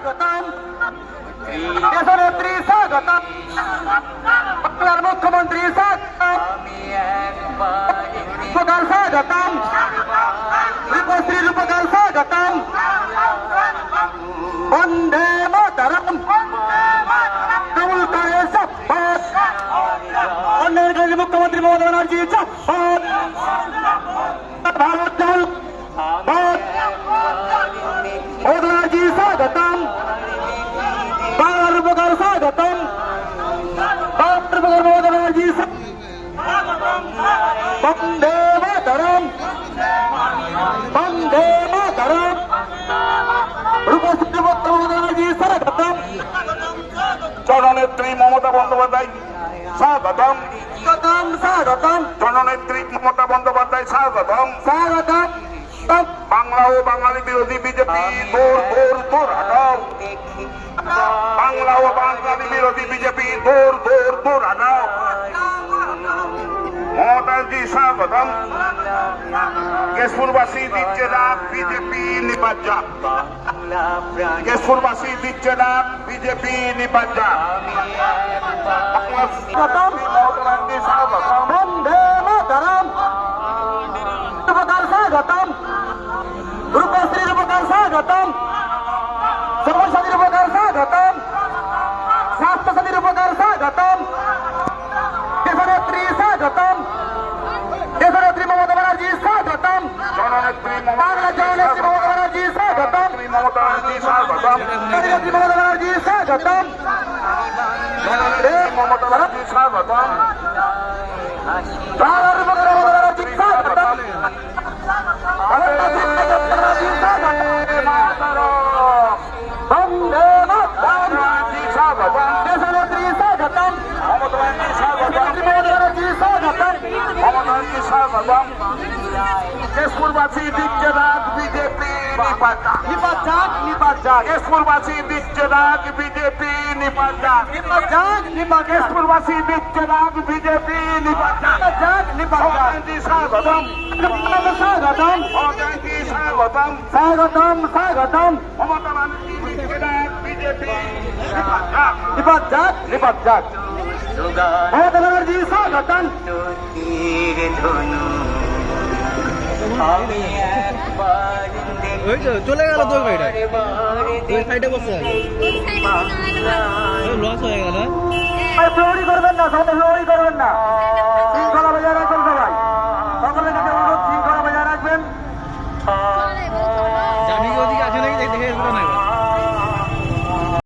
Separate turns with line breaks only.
স্বাগতম দেশনেত্রী স্বাগতম বাংলার মুখ্যমন্ত্রী স্বাগতম রূপকার স্বাগতম রূপশ্রী রূপকার স্বাগতম বন্দে মাতরম কবুল করে শপথ অন্যের মুখ্যমন্ত্রী মমতা ব্যানার্জি শপথ ভারত দল মমতা ব্যানার্জি স্বাগতম বাংলার রূপকার স্বাগতম বাংলার রূপকার মমতা ব্যানার্জি বন্দে মাতরম বন্দে মাতরম রূপশ্রী মমতা ব্যানার্জি স্বাগতম
জননেত্রী মমতা বন্দ্যোপাধ্যায় স্বাগতম
স্বাগতম স্বাগতম
জননেত্রী মমতা বন্দ্যোপাধ্যায় স্বাগতম
স্বাগতম
বাংলা ও বাঙালি বিরোধী বিজেপি দূর দূর দূর হটাও বাংলা ও বাঙালি বিরোধী বিজেপি দূর দূর দূর হটাও মমতাজি স্বাগতম কেশপুরবাসী দিচ্ছে ডাক বিজেপি নিপাত কেশপুরবাসী দিচ্ছে ডাক বিজেপি নিপাত মমতাজি স্বাগতম
বন্দে মাতরম রূপকার স্বাগতম রূপশ্রী রূপকার স্বাগতম সর্বসাথী রূপকার স্বাগতম স্বাস্থ্যসাথী রূপকার স্বাগতম দেশনেত্রী স্বাগতম দেশনেত্রী মমতা ব্যানার্জি স্বাগতম
জননেত্রী
বাংলা জননেত্রী মমতা ব্যানার্জি স্বাগতম
মমতা ব্যানার্জি স্বাগতম
জননেত্রী মমতা ব্যানার্জি স্বাগতম
মমতা ব্যানার্জি স্বাগতম
বাংলার রূপকার মমতা ব্যানার্জি স্বাগতম বন্দে মাতরম দেশনেত্রী স্বাগতম
কেশপুরবাসী দিচ্ছে ডাক বিজেপি নিপাত কেশপুরবাসী দিচ্ছে ডাক বিজেপি নিপাত কেশপুরবাসী দিচ্ছে ডাক বিজেপি নিপাত স্বাগতম
স্বাগতম
স্বাগতম
স্বাগতম স্বাগতম
মমতা ব্যানার্জি দিচ্ছে ডাক বিজেপি
নিপাত যাক নিপাত যাক মমতা ব্যানার্জি স্বাগতম
ওই তো চলে গেল তোর ভাইটা ওই সাইডে বসে লস হয়ে গেল
ফ্লোরি করবেন না সামনে ফ্লোরি করবেন না